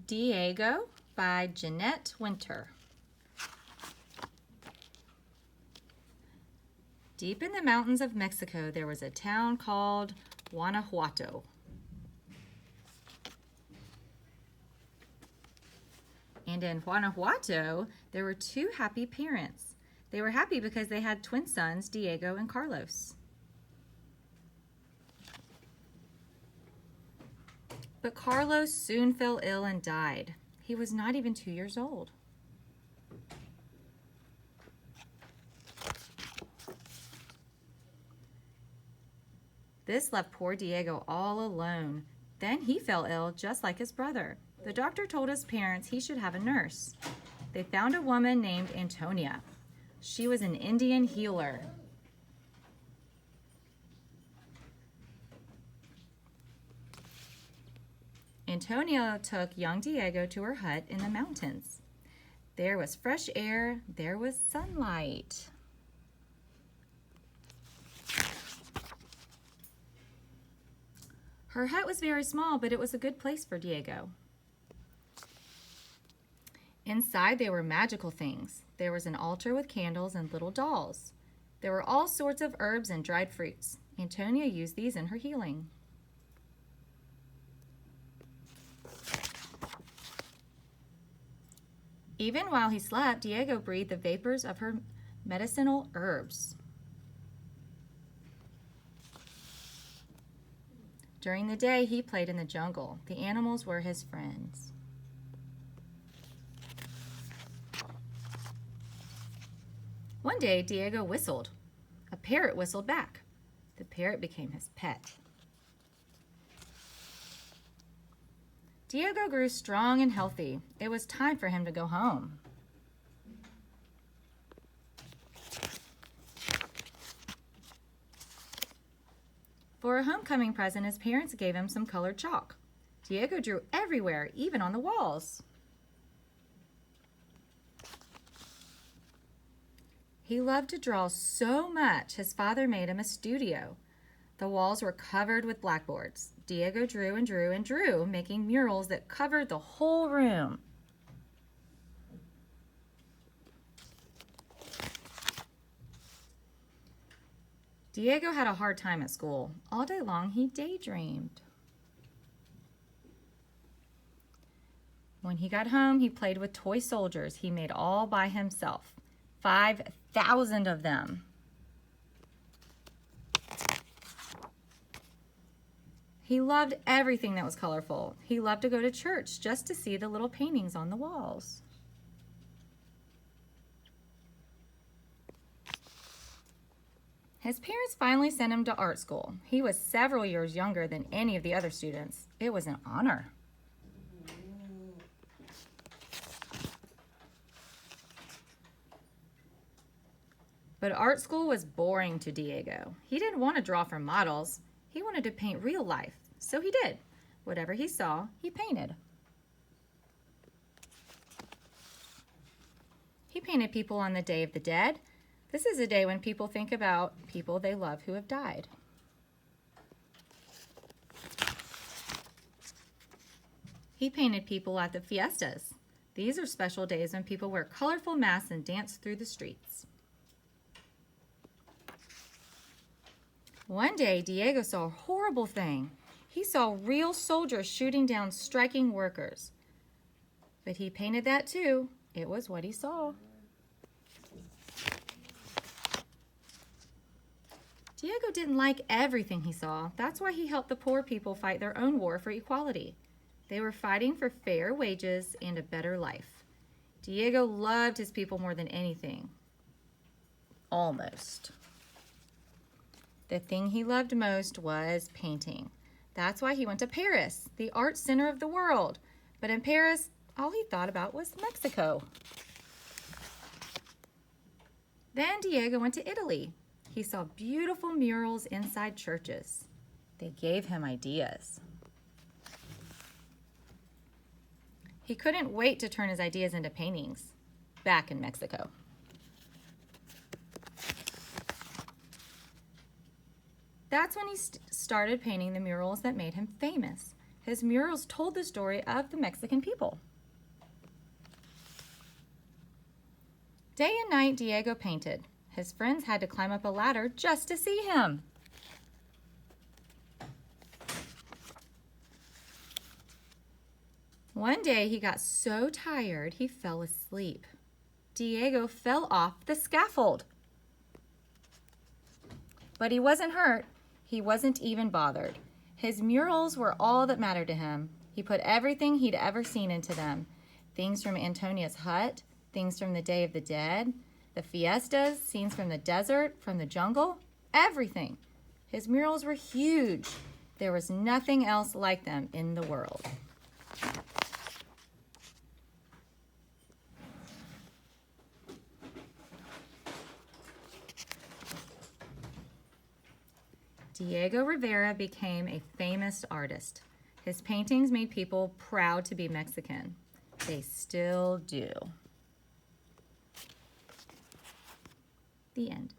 Diego by Jeanette Winter. Deep in the mountains of Mexico, there was a town called Guanajuato. And in Guanajuato, there were two happy parents. They were happy because they had twin sons, Diego and Carlos. But Carlos soon fell ill and died. He was not even 2 years old. This left poor Diego all alone. Then he fell ill just like his brother. The doctor told his parents he should have a nurse. They found a woman named Antonia. She was an Indian healer. Antonia took young Diego to her hut in the mountains. There was fresh air, there was sunlight. Her hut was very small, but it was a good place for Diego. Inside there were magical things. There was an altar with candles and little dolls. There were all sorts of herbs and dried fruits. Antonia used these in her healing. Even while he slept, Diego breathed the vapors of her medicinal herbs. During the day, he played in the jungle. The animals were his friends. One day, Diego whistled. A parrot whistled back. The parrot became his pet. Diego grew strong and healthy. It was time for him to go home. For a homecoming present, his parents gave him some colored chalk. Diego drew everywhere, even on the walls. He loved to draw so much, his father made him a studio. The walls were covered with blackboards. Diego drew and drew and drew, making murals that covered the whole room. Diego had a hard time at school. All day long, he daydreamed. When he got home, he played with toy soldiers he made all by himself. 5,000 of them. He loved everything that was colorful. He loved to go to church just to see the little paintings on the walls. His parents finally sent him to art school. He was several years younger than any of the other students. It was an honor. But art school was boring to Diego. He didn't want to draw for models. He wanted to paint real life, so he did. Whatever he saw, he painted. He painted people on the Day of the Dead. This is a day when people think about people they love who have died. He painted people at the fiestas. These are special days when people wear colorful masks and dance through the streets. One day, Diego saw a horrible thing. He saw real soldiers shooting down striking workers. But he painted that too. It was what he saw. Diego didn't like everything he saw. That's why he helped the poor people fight their own war for equality. They were fighting for fair wages and a better life. Diego loved his people more than anything. Almost. The thing he loved most was painting. That's why he went to Paris, the art center of the world. But in Paris, all he thought about was Mexico. Then Diego went to Italy. He saw beautiful murals inside churches. They gave him ideas. He couldn't wait to turn his ideas into paintings back in Mexico. That's when he started painting the murals that made him famous. His murals told the story of the Mexican people. Day and night, Diego painted. His friends had to climb up a ladder just to see him. One day, he got so tired, he fell asleep. Diego fell off the scaffold. But he wasn't hurt. He wasn't even bothered. His murals were all that mattered to him. He put everything he'd ever seen into them. Things from Antonia's hut, things from the Day of the Dead, the fiestas, scenes from the desert, from the jungle, everything. His murals were huge. There was nothing else like them in the world. Diego Rivera became a famous artist. His paintings made people proud to be Mexican. They still do. The end.